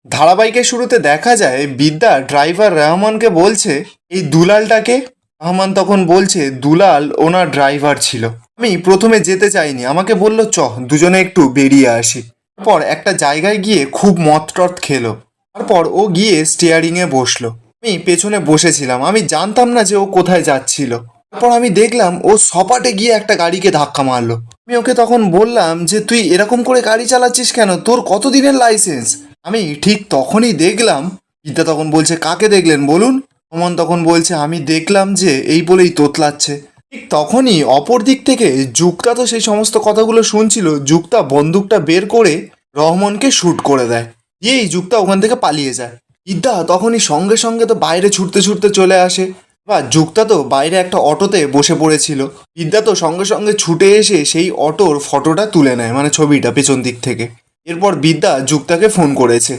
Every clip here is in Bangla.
ধারাবাহিকের শুরুতে দেখা যায় বিদ্যা ড্রাইভার রহমানকে বলছে এই দুলালটাকে। রহমান তখন বলছে দুলাল ওনার ড্রাইভার ছিল। আমি প্রথমে যেতে চাইনি, আমাকে বলল চ দুজনে একটু বেরিয়ে আসি। তারপর একটা জায়গায় গিয়ে খুব মদ টদ খেলো। তারপর ও গিয়ে স্টিয়ারিংয়ে বসলো। আমি পেছনে বসেছিলাম, আমি জানতাম না যে ও কোথায় যাচ্ছিল। তারপর আমি দেখলাম ও সপাটে গিয়ে একটা গাড়িকে ধাক্কা মারলো। আমি ওকে তখন বললাম যে তুই এরকম করে গাড়ি চালাচ্ছিস কেন, তোর কতদিনের লাইসেন্স? আমি ঠিক তখনই দেখলাম, বিদ্যা তখন বলছে কাকে দেখলেন বলুন। অমন তখন বলছে আমি দেখলাম যে এই বলেই তোতলাচ্ছে। ঠিক তখনই অপর দিক থেকে যুক্তা তো সেই সমস্ত কথাগুলো শুনছিল। যুক্তা বন্দুকটা বের করে রহমানকে শ্যুট করে দেয়, দিয়েই যুক্তা ওখান থেকে পালিয়ে যায়। বিদ্যা তখনই সঙ্গে সঙ্গে তো বাইরে ছুটতে ছুটতে চলে আসে। বা যুক্তা তো বাইরে একটা অটোতে বসে পড়েছিল। বিদ্যা তো সঙ্গে সঙ্গে ছুটে এসে সেই অটোর ফটোটা তুলে নেয়, মানে ছবিটা পেছন দিক থেকে। এরপর বিদ্যা যুক্তাকে ফোন করেছে,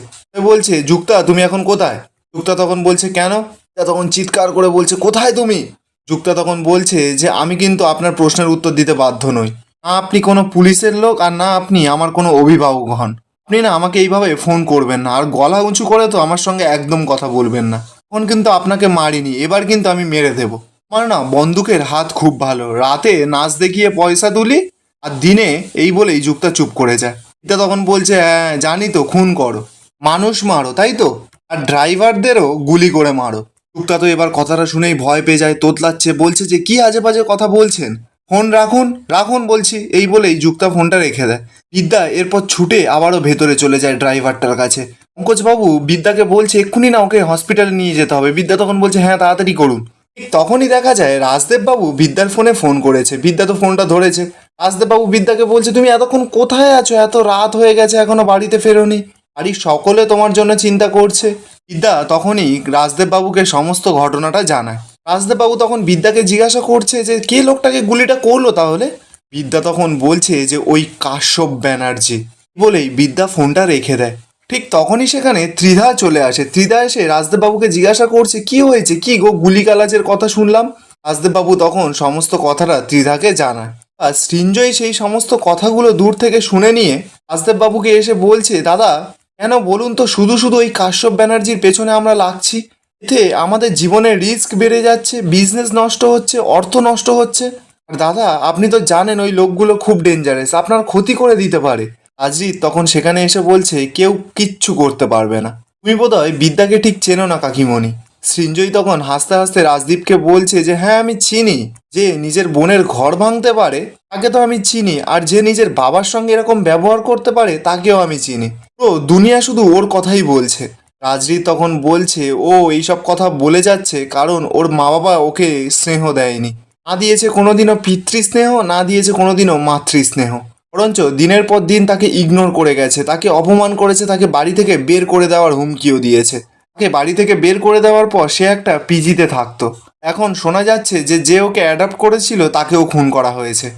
বলছে যুক্তা তুমি এখন কোথায়? যুক্তা তখন বলছে কেন? বিদ্যা তখন চিৎকার করে বলছে কোথায় তুমি? যুক্তা তখন বলছে যে আমি কিন্তু আপনার প্রশ্নের উত্তর দিতে বাধ্য নই। না আপনি কোনো পুলিশের লোক, আর না আপনি আমার কোনো অভিভাবক হন। আপনি না আমাকে এইভাবে ফোন করবেন না, আর গলা উঁচু করে তো আমার সঙ্গে একদম কথা বলবেন না। এখন কিন্তু আপনাকে মারিনি, এবার কিন্তু আমি মেরে দেব। আমার না বন্দুকের হাত খুব ভালো, রাতে নাচ দেখিয়ে পয়সা তুলি, আর দিনে এই বলেই যুক্তা চুপ করে যায়। এটা তখন বলছে হ্যাঁ জানি তো, খুন করো, মানুষ মারো তাই তো, আর ড্রাইভারদেরও গুলি করে মারো। যুক্তা তো এবার কথাটা শুনেই ভয় পেয়ে যায়, তোতলাচ্ছে, বলছে যে কি আজে বাজে কথা বলছেন, ফোন রাখুন রাখুন বলছি। এই বলেই যুক্তা ফোনটা রেখে দেয়। বিদ্যা এরপর ছুটে আবারও ভেতরে চলে যায় ড্রাইভারটার কাছে। পঙ্কজবাবু বিদ্যাকে বলছে এক্ষুনি না ওকে হসপিটালে নিয়ে যেতে হবে। বিদ্যা তখন বলছে হ্যাঁ তাড়াতাড়ি করুন। ঠিক তখনই দেখা যায় রাজদেববাবু বিদ্যার ফোনে ফোন করেছে। বিদ্যা তো ফোনটা ধরেছে। রাজদেববাবু বিদ্যাকে বলছে তুমি এতক্ষণ কোথায় আছো, এত রাত হয়ে গেছে এখনো বাড়িতে ফেরোনি, বাড়ির সকলে তোমার জন্য চিন্তা করছে। বিদ্যা তখনই রাজদেববাবুকে সমস্ত ঘটনাটা জানায়। রাজদেববাবু তখন বিদ্যাকে জিজ্ঞাসা করছে যে কে লোকটাকে গুলিটা করলো তাহলে? বিদ্যা তখন বলছে যে ওই কাশ্যপ ব্যানার্জি। বলেই বিদ্যা ফোনটা রেখে দেয়। ঠিক তখনই সেখানে ত্রিধা চলে আসে। ত্রিধা এসে রাজদেববাবুকে জিজ্ঞাসা করছে কি হয়েছে, কি গো গুলিগালাজের কথা শুনলাম। রাজদেববাবু তখন সমস্ত কথাটা ত্রিধাকে জানায়। আর সৃঞ্জয় সেই সমস্ত কথাগুলো দূর থেকে শুনে নিয়ে রাজদেববাবুকে এসে বলছে দাদা কেন বলুন তো শুধু শুধু ওই কাশ্যপ ব্যানার্জির পেছনে আমরা লাগছি? এতে আমাদের জীবনের রিস্ক বেড়ে যাচ্ছে, বিজনেস নষ্ট হচ্ছে, অর্থ নষ্ট হচ্ছে। আর দাদা আপনি তো জানেন ওই লোকগুলো খুব ডেঞ্জারাস, আপনার ক্ষতি করে দিতে পারে। আজরিত তখন সেখানে এসে বলছে কেউ কিচ্ছু করতে পারবে না, তুমি বোধহয় বিদ্যাকে ঠিক চেনো না কাকিমণি। সৃঞ্জয় তখন হাসতে হাসতে রাজদীপকে বলছে যে হ্যাঁ আমি চিনি, যে নিজের বোনের ঘর ভাঙতে পারে তাকে তো আমি চিনি, আর যে নিজের বাবার সঙ্গে এরকম ব্যবহার করতে পারে তাকেও আমি চিনি। তো দুনিয়া শুধু ওর কথাই বলছে। রাজরিত তখন বলছে ও এইসব কথা বলে যাচ্ছে কারণ ওর মা বাবা ওকে স্নেহ দেয়নি, না দিয়েছে কোনোদিনও পিতৃস্নেহ, না দিয়েছে কোনোদিনও মাতৃস্নেহ, বরঞ্চ দিনের পর দিন তাকে ইগনোর করে গেছে, তাকে অপমান করেছে, তাকে বাড়ি থেকে বের করে দেওয়ার হুমকিও দিয়েছে। তাকে বাড়ি থেকে বের করে দেওয়ার পর সে একটা পিজিতে থাকতো। এখন শোনা যাচ্ছে যে যে ওকে অ্যাডাপ্ট করেছিল তাকেও খুন করা হয়েছে।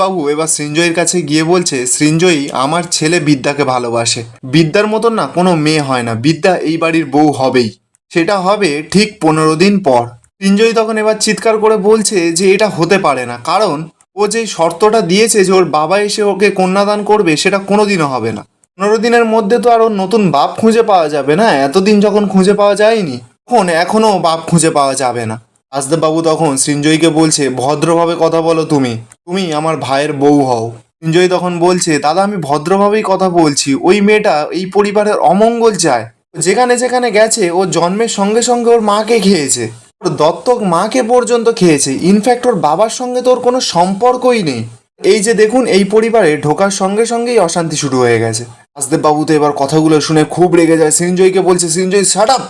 বাবু এবার সৃঞ্জয়ের কাছে গিয়ে বলছে সৃঞ্জয়ী আমার ছেলে বিদ্যাকে ভালোবাসে, বিদ্যার মতন না কোনো মেয়ে হয় না, বিদ্যা এই বাড়ির বউ হবেই, সেটা হবে ঠিক 15 দিন পর। সৃঞ্জয়ী তখন এবার চিৎকার করে বলছে যে এটা হতে পারে না, কারণ ও যেই শর্তটা দিয়েছে যে ওর বাবা এসে ওকে কন্যাদান করবে সেটা কোনোদিনও হবে না। 15 দিনের মধ্যে তো আর ওর নতুন বাপ খুঁজে পাওয়া যাবে না, এতদিন যখন খুঁজে পাওয়া যায়নি তখন এখনও বাপ খুঁজে পাওয়া যাবে না। বাবু তখন সৃঞ্জয়ীকে বলছে ভদ্রভাবে কথা বলো, তুমি তুমি আমার ভাইয়ের বউ হও। সৃঞ্জয়ী তখন বলছে দাদা আমি ভদ্রভাবেই কথা বলছি, ওই মেয়েটা এই পরিবারের অমঙ্গল চায়, যেখানে যেখানে গেছে ও জন্মের সঙ্গে সঙ্গে ওর মাকে খেয়েছে, ওর দত্তক মাকে পর্যন্ত খেয়েছে, ইনফ্যাক্ট ওর বাবার সঙ্গে তো ওর কোনো সম্পর্কই নেই। এই যে দেখুন এই পরিবারে ঢোকার সঙ্গে সঙ্গেই অশান্তি শুরু হয়ে গেছে। বাবু তো এবার কথাগুলো শুনে খুব রেগে যায়, সৃঞ্জয়ীকে বলছে সৃঞ্জয়ী শাট আপ,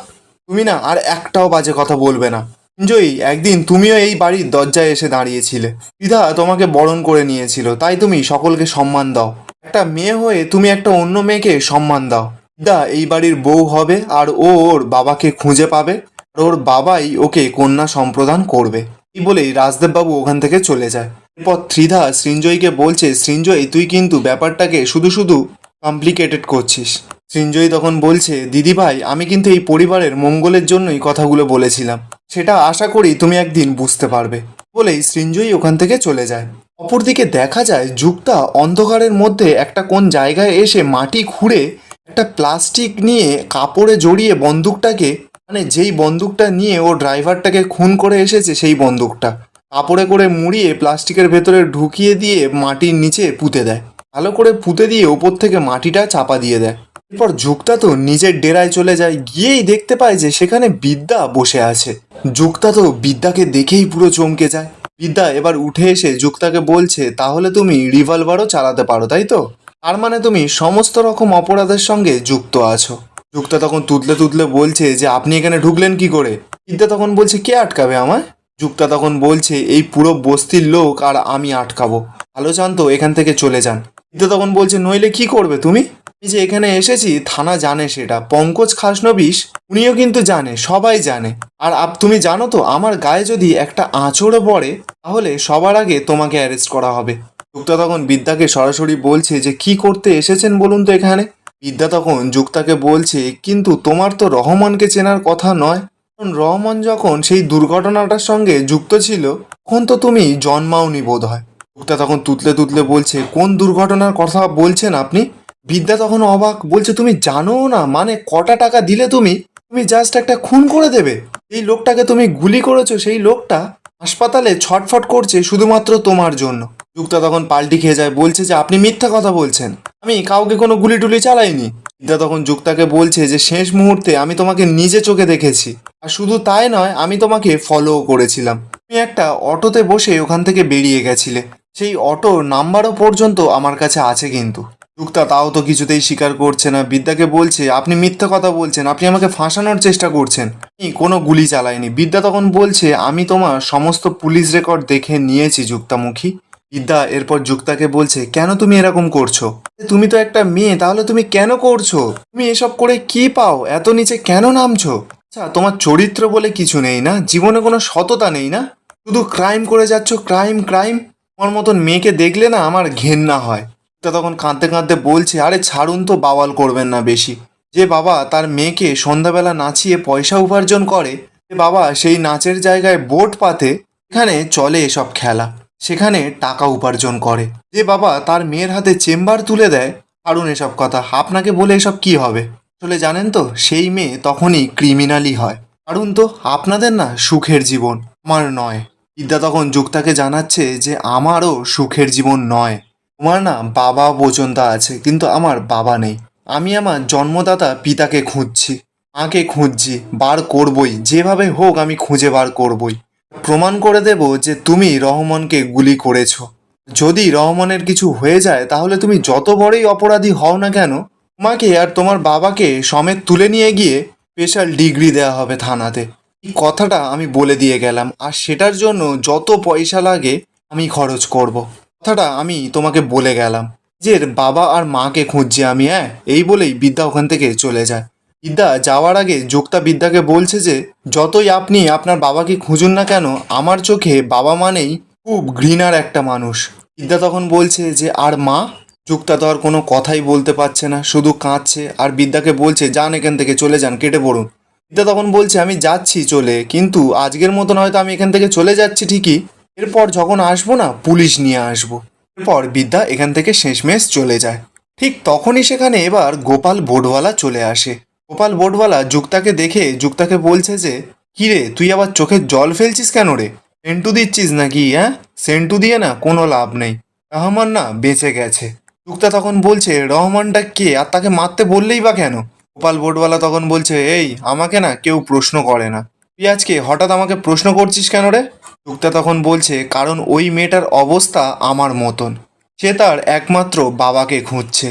তুমি না আর একটাও বাজে কথা বলবে না। সৃঞ্জয়ী একদিন তুমিও এই বাড়ির দরজায় এসে দাঁড়িয়েছিলে, বিধা তোমাকে বরণ করে নিয়েছিল, তাই তুমি সকলকে সম্মান দাও। একটা মেয়ে হয়ে তুমি একটা অন্য মেয়েকে সম্মান দাও। বিদ্যা এই বাড়ির বউ হবে, আর ও ওর বাবাকে খুঁজে পাবে, আর ওর বাবাই ওকে কন্যা সম্প্রদান করবে। এই বলেই রাজদেববাবু ওখান থেকে চলে যায়। এরপর ত্রিধা সৃঞ্জয়ীকে বলছে সৃঞ্জয়ী তুই কিন্তু ব্যাপারটাকে শুধু শুধু কমপ্লিকেটেড করছিস। সৃঞ্জয়ী তখন বলছে দিদিভাই আমি কিন্তু এই পরিবারের মঙ্গলের জন্যই কথাগুলো বলেছিলাম, সেটা আশা করি তুমি একদিন বুঝতে পারবে। বলেই সৃঞ্জয়ী ওখান থেকে চলে যায়। অপরদিকে দেখা যায় যুক্তা অন্ধকারের মধ্যে একটা কোন জায়গায় এসে মাটি খুঁড়ে একটা প্লাস্টিক নিয়ে কাপড়ে জড়িয়ে বন্দুকটাকে, মানে যেই বন্দুকটা নিয়ে ও ড্রাইভারটাকে খুন করে এসেছে সেই বন্দুকটা কাপড়ে করে মুড়িয়ে প্লাস্টিকের ভেতরে ঢুকিয়ে দিয়ে মাটির নিচে পুঁতে দেয়। ভালো করে পুঁতে দিয়ে ওপর থেকে মাটিটা চাপা দিয়ে দেয়। এরপর যুক্তা তো নিজের ডেরায় চলে যায়, গিয়েই দেখতে পায় যে সেখানে বিদ্যা বসে আছে। যুক্তা তো বিদ্যাকে দেখেই পুরো চমকে যায়। বিদ্যা এবার উঠে এসে যুক্তাকে বলছে, তাহলে তুমি রিভলভারও চালাতে পারো তাই তো? তার মানে তুমি সমস্ত রকম অপরাধের সঙ্গে যুক্ত আছো। যুক্তা তখন তুতলে তুতলে বলছে যে আপনি এখানে ঢুকলেন কি করে? বিদ্যা তখন বলছে কে আটকাবে আমায়? যুক্তা তখন বলছে এই পুরো বস্তির লোক আর আমি আটকাবো, ভালো চান তো এখান থেকে চলে যান। বিদ্যা তখন বলছে নইলে কি করবে তুমি? আমি যে এখানে এসেছি থানা জানে সেটা, পঙ্কজ খাসনবিশ উনিও কিন্তু জানে, সবাই জানে। আর তুমি জানো তো আমার গায়ে যদি একটা আঁচড়ও পড়ে তাহলে সবার আগে তোমাকে অ্যারেস্ট করা হবে। যুক্তা তখন বিদ্যাকে সরাসরি বলছে যে কি করতে এসেছেন বলুন তো এখানে? বিদ্যা তখন যুক্তাকে বলছে কিন্তু তোমার তো রহমানকে চেনার কথা নয়, কারণ রহমান যখন সেই দুর্ঘটনাটার সঙ্গে যুক্ত ছিল তখন তো তুমি জন্মাওনি বোধ হয়। যুক্তা তখন তুতলে তুতলে বলছে কোন দুর্ঘটনার কথা বলছেন আপনি? বিদ্যা তখন অবাক, বলছে তুমি জানো না, মানে কটা টাকা দিলে তুমি তুমি জাস্ট একটা খুন করে দেবে? এই লোকটাকে তুমি গুলি করেছো, সেই লোকটা হাসপাতালে ছটফট করছে শুধুমাত্র তোমার জন্য। যুক্তা তখন পাল্টি খেয়ে যায়, বলছে যে আপনি মিথ্যা কথা বলছেন, আমি কাউকে কোনো গুলি টুলি চালাইনি। বিদ্যা তখন যুক্তাকে বলছে যে শেষ মুহূর্তে আমি তোমাকে নিজে চোখে দেখেছি, আর শুধু তাই নয় আমি তোমাকে ফলোও করেছিলাম। তুমি একটা অটোতে বসে ওখান থেকে বেরিয়ে গেছিলে, সেই অটোর নাম্বারও পর্যন্ত আমার কাছে আছে কিন্তু। যুক্তা তাও তো কিছুতেই স্বীকার করছে না, বিদ্যাকে বলছে আপনি মিথ্যা কথা বলছেন, আপনি আমাকে ফাঁসানোর চেষ্টা করছেন, আমি কোনো গুলি চালাইনি। বিদ্যা তখন বলছে আমি তোমার সমস্ত পুলিশ রেকর্ড দেখে নিয়েছি যুক্তামুখী। বিদ্যা এরপর যুক্তাকে বলছে কেন তুমি এরকম করছো? তুমি তো একটা মেয়ে, তাহলে তুমি কেন করছো? তুমি এসব করে কি পাও? এত নিচে কেন নামছো? আচ্ছা তোমার চরিত্র বলে কিছু নেই না? জীবনে কোনো সততা নেই না? শুধু ক্রাইম করে যাচ্ছ, ক্রাইম ক্রাইম। তোমার মতন মেয়েকে দেখলে না আমার ঘেন্না হয়। তা তখন কাঁদতে কাঁদতে বলছে আরে ছাড়ুন তো, বাওয়াল করবেন না বেশি। যে বাবা তার মেয়েকে সন্ধ্যাবেলা নাচিয়ে পয়সা উপার্জন করে, যে বাবা সেই নাচের জায়গায় বোট পাতে, এখানে চলে এসব খেলা, সেখানে টাকা উপার্জন করে, যে বাবা তার মেয়ের হাতে চেম্বার তুলে দেয়, ছাড়ুন এসব কথা, আপনাকে বলে এসব কি হবে? আসলে জানেন তো সেই মেয়ে তখনই ক্রিমিনালই হয়। ছাড়ুন তো, আপনাদের না সুখের জীবন, আমার নয়। বিদ্যা তখন যুক্তাকে জানাচ্ছে যে আমারও সুখের জীবন নয়। তোমার না বাবা পর্যন্ত আছে কিন্তু আমার বাবা নেই। আমি আমার জন্মদাতা পিতাকে খুঁজছি, মাকে খুঁজছি, বার করবই, যেভাবে হোক আমি খুঁজে বার করবই। প্রমাণ করে দেব যে তুমি রহমানকে গুলি করেছো। যদি রহমানের কিছু হয়ে যায় তাহলে তুমি যত বড়ই অপরাধী হও না কেন, তোমাকে আর তোমার বাবাকে সমেত তুলে নিয়ে গিয়ে স্পেশাল ডিগ্রি দেওয়া হবে থানাতে। এই কথাটা আমি বলে দিয়ে গেলাম, আর সেটার জন্য যত পয়সা লাগে আমি খরচ করব। কথাটা আমি তোমাকে বলে গেলাম। নিজের বাবা আর মাকে খুঁজছি আমি, হ্যাঁ। এই বলেই বিদ্যা ওখান থেকে চলে যায়। বিদ্যা যাওয়ার আগে যুক্তা বিদ্যাকে বলছে যে যতই আপনি আপনার বাবাকে খুঁজুন না কেন, আমার চোখে বাবা মানেই খুব ঘৃণার একটা মানুষ। বিদ্যা তখন বলছে যে আর মা? যুক্তা তো আর কোনো কথাই বলতে পারছে না, শুধু কাঁদছে, আর বিদ্যাকে বলছে যান এখান থেকে, চলে যান, কেটে পড়ুন। বিদ্যা তখন বলছে আমি যাচ্ছি চলে, কিন্তু আজকের মতন হয়তো আমি এখান থেকে চলে যাচ্ছি ঠিকই, এরপর যখন আসবো না পুলিশ নিয়ে আসবো। এরপর বিদ্যা এখান থেকে শেষমেশ চলে যায়। ঠিক তখনই সেখানে এবার গোপাল বোর্ডওয়ালা চলে আসে। গোপাল বোর্ডওয়ালা যুক্তাকে দেখে যুক্তাকে বলছে যে কিরে তুই আবার চোখের জল ফেলছিস কেন রে? সেন্টু দিচ্ছিস নাকি? হ্যাঁ, সেন্টু দিয়ে না কোনো লাভ নেই, রহমান না বেঁচে গেছে। যুক্তা তখন বলছে রহমানটা কে, আর তাকে মারতে বললেই বা কেন? গোপাল বোর্ডওয়ালা তখন বলছে এই আমাকে না কেউ প্রশ্ন করে না, তুই আজকে হঠাৎ আমাকে প্রশ্ন করছিস কেন রে? যুক্তা তখন বলছে কারণ ওই মেয়েটার অবস্থা আমার মতন, সে তার একমাত্র বাবাকে খুঁজছে।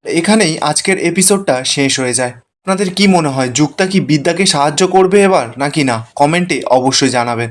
এখানেই আজকের এপিসোডটা শেষ হয়ে যায়। আপনাদের কি মনে হয় যুক্তা কি বিদ্যাকে সাহায্য করবে এবার নাকি না? কমেন্টে অবশ্যই জানাবেন।